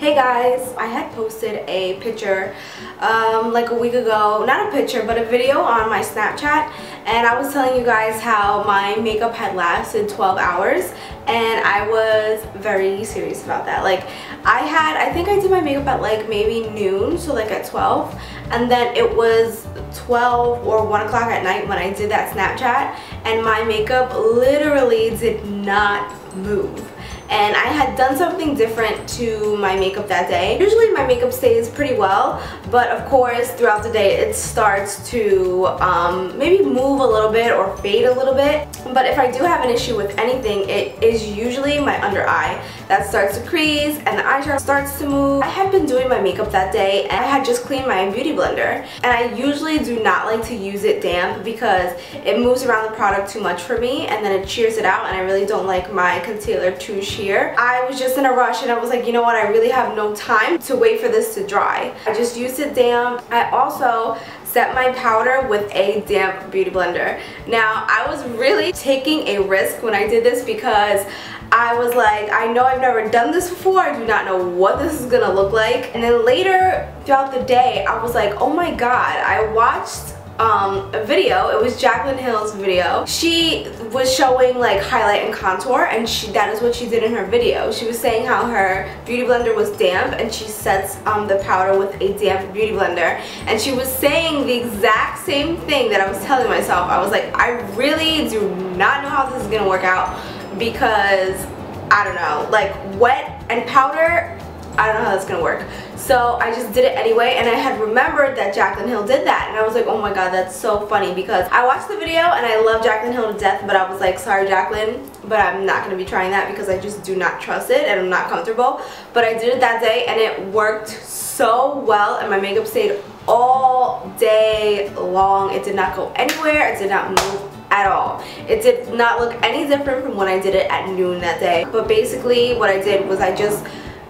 Hey guys, I had posted a picture like a week ago, not a picture but a video on my Snapchat, and I was telling you guys how my makeup had lasted 12 hours and I was very serious about that. Like I think I did my makeup at like maybe noon, so like at 12, and then it was 12 or 1 o'clock at night when I did that Snapchat and my makeup literally did not move. And I had done something different to my makeup that day. Usually my makeup stays pretty well, but of course throughout the day it starts to maybe move a little bit or fade a little bit. But if I do have an issue with anything, it is usually my under eye that starts to crease and the eyeshadow starts to move. I had been doing my makeup that day and I had just cleaned my beauty blender, and I usually do not like to use it damp because it moves around the product too much for me and then it shears it out, and I really don't like my concealer to shear. I was just in a rush and I was like, you know what, I really have no time to wait for this to dry. I just used it damp. I also set my powder with a damp beauty blender. Now I was really taking a risk when I did this because I was like, I know I've never done this before, I do not know what this is gonna look like. And then later throughout the day I was like, oh my god, I watched a video. It was Jaclyn Hill's video. She was showing like highlight and contour, and that is what she did in her video. She was saying how her beauty blender was damp and she sets the powder with a damp beauty blender, and she was saying the exact same thing that I was telling myself. I was like, I really do not know how this is gonna work out because I don't know, like wet and powder, I don't know how that's gonna work. So I just did it anyway, and I had remembered that Jaclyn Hill did that, and I was like, oh my god, that's so funny, because I watched the video and I love Jaclyn Hill to death, but I was like, sorry Jaclyn, but I'm not gonna be trying that because I just do not trust it and I'm not comfortable. But I did it that day and it worked so well, and my makeup stayed all day long. It did not go anywhere, it did not move at all. It did not look any different from when I did it at noon that day. But basically what I did was I just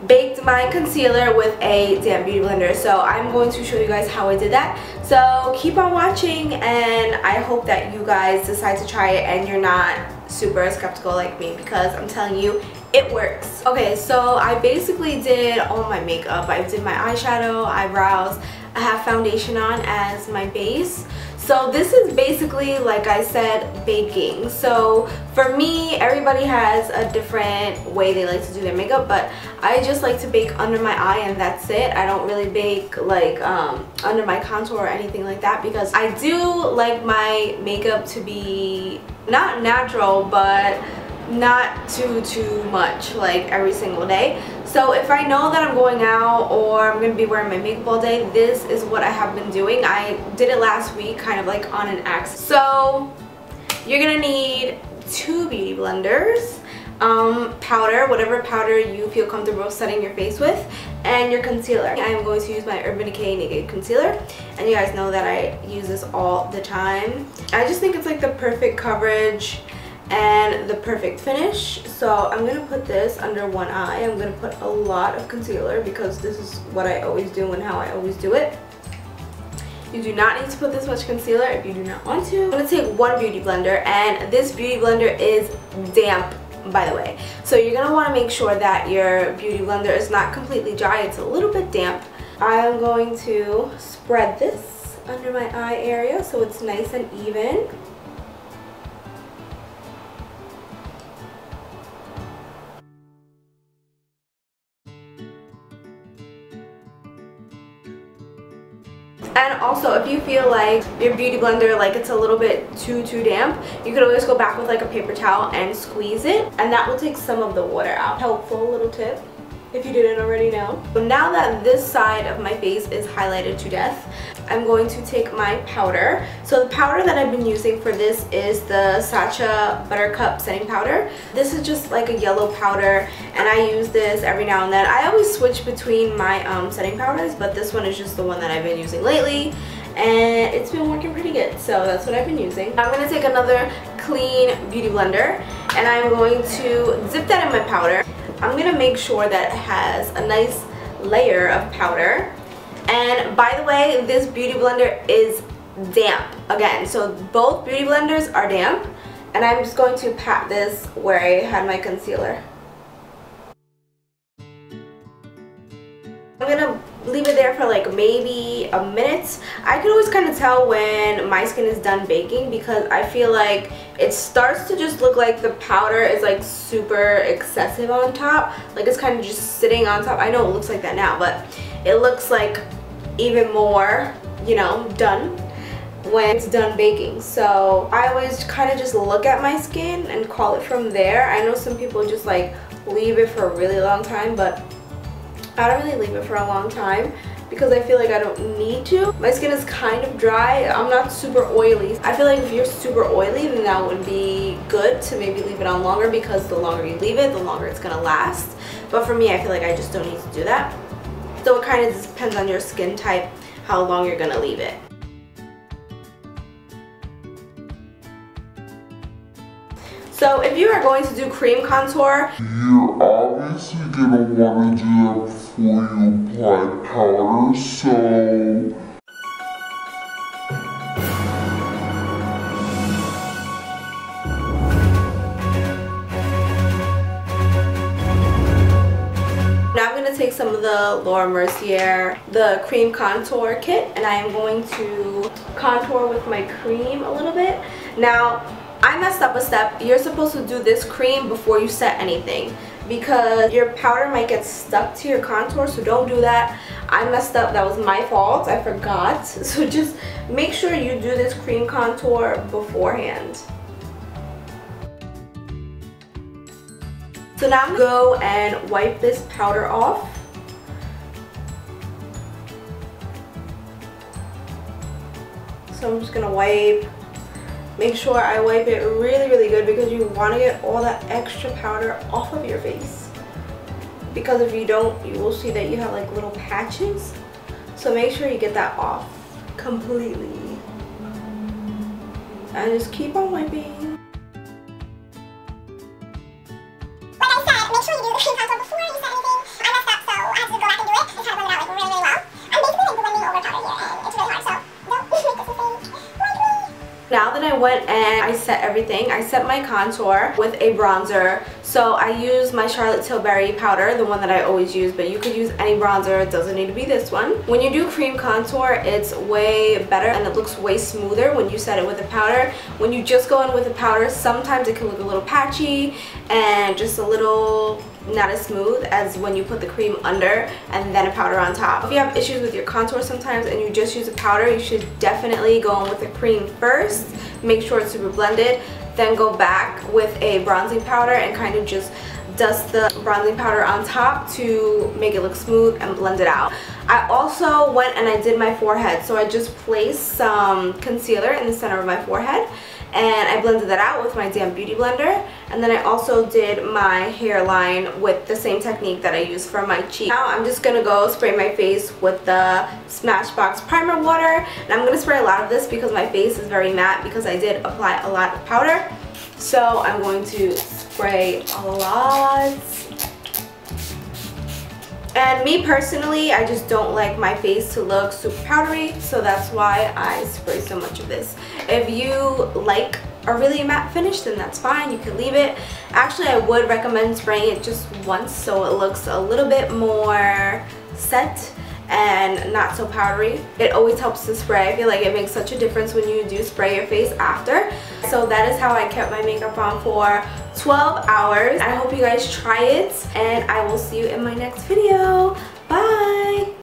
baked my concealer with a damp beauty blender. So I'm going to show you guys how I did that. So keep on watching, and I hope that you guys decide to try it and you're not super skeptical like me, because I'm telling you, it works. Okay, so I basically did all my makeup. I did my eyeshadow, eyebrows, I have foundation on as my base. So this is basically, like I said, baking. So for me, everybody has a different way they like to do their makeup, but I just like to bake under my eye and that's it. I don't really bake like under my contour or anything like that, because I do like my makeup to be not natural, but not too much like every single day. So if I know that I'm going out or I'm gonna be wearing my makeup all day, this is what I have been doing. I did it last week, kind of like on an axe. So you're gonna need 2 beauty blenders, powder, whatever powder you feel comfortable setting your face with, and your concealer. I am going to use my Urban Decay Naked Concealer, and you guys know that I use this all the time. I just think it's like the perfect coverage and the perfect finish. So I'm gonna put this under one eye. I'm gonna put a lot of concealer because this is what I always do and how I always do it. You do not need to put this much concealer if you do not want to. I'm gonna take 1 beauty blender, and this beauty blender is damp, by the way. So you're gonna wanna make sure that your beauty blender is not completely dry, it's a little bit damp. I'm going to spread this under my eye area so it's nice and even. And also, if you feel like your beauty blender, like it's a little bit too damp, you could always go back with like a paper towel and squeeze it, and that will take some of the water out. Helpful little tip if you didn't already know. So now that this side of my face is highlighted to death, I'm going to take my powder. So the powder that I've been using for this is the Sacha Buttercup Setting Powder. This is just like a yellow powder, and I use this every now and then. I always switch between my setting powders, but this one is just the one that I've been using lately, and it's been working pretty good, so that's what I've been using. I'm going to take another clean beauty blender, and I'm going to dip that in my powder. I'm going to make sure that it has a nice layer of powder. And by the way, this beauty blender is damp again, so both beauty blenders are damp, and I'm just going to pat this where I had my concealer. I'm gonna leave it there for like maybe a minute. I can always kind of tell when my skin is done baking because I feel like it starts to just look like the powder is like super excessive on top. Like it's kind of just sitting on top. I know it looks like that now, but it looks like even more, you know, done when it's done baking. So I always kind of just look at my skin and call it from there. I know some people just like leave it for a really long time, but I don't really leave it for a long time because I feel like I don't need to. My skin is kind of dry. I'm not super oily. I feel like if you're super oily, then that would be good to maybe leave it on longer because the longer you leave it, the longer it's gonna last. But for me, I feel like I just don't need to do that. So it kind of just depends on your skin type, how long you're gonna leave it. So if you are going to do cream contour, you're obviously gonna want to do that before you apply powder, so now I'm going to take some of the Laura Mercier, the cream contour kit, and I am going to contour with my cream a little bit. Now, I messed up a step. You're supposed to do this cream before you set anything because your powder might get stuck to your contour, so don't do that. I messed up. That was my fault. I forgot. So just make sure you do this cream contour beforehand. So now I'm going to go and wipe this powder off. So I'm just going to wipe. Make sure I wipe it really good because you want to get all that extra powder off of your face. Because if you don't, you will see that you have like little patches. So make sure you get that off completely. And just keep on wiping. Like I said, make sure you do the cream contour before you set anything. I messed up, so I had to go back and do it and try to blend it out like really well. I'm basically like blending over powder here, and it's really hard, so don't make this mistake. Now that I went and I set everything, I set my contour with a bronzer. So I use my Charlotte Tilbury powder, the one that I always use, but you could use any bronzer. It doesn't need to be this one. When you do cream contour, it's way better and it looks way smoother when you set it with a powder. When you just go in with a powder, sometimes it can look a little patchy and just a little not as smooth as when you put the cream under and then a powder on top. If you have issues with your contour sometimes and you just use a powder, you should definitely go in with the cream first. Make sure it's super blended, then go back with a bronzing powder and kind of just dust the bronzing powder on top to make it look smooth and blend it out. I also went and I did my forehead, so I just placed some concealer in the center of my forehead and I blended that out with my damp beauty blender, and then I also did my hairline with the same technique that I used for my cheek. Now I'm just gonna go spray my face with the Smashbox primer water, and I'm gonna spray a lot of this because my face is very matte because I did apply a lot of powder. So I'm going to spray a lot. And me personally, I just don't like my face to look super powdery, so that's why I spray so much of this. If you like a really matte finish, then that's fine, you can leave it. Actually, I would recommend spraying it just once so it looks a little bit more set and not so powdery. It always helps to spray. I feel like it makes such a difference when you do spray your face after. So that is how I kept my makeup on for 12 hours. I hope you guys try it, and I will see you in my next video.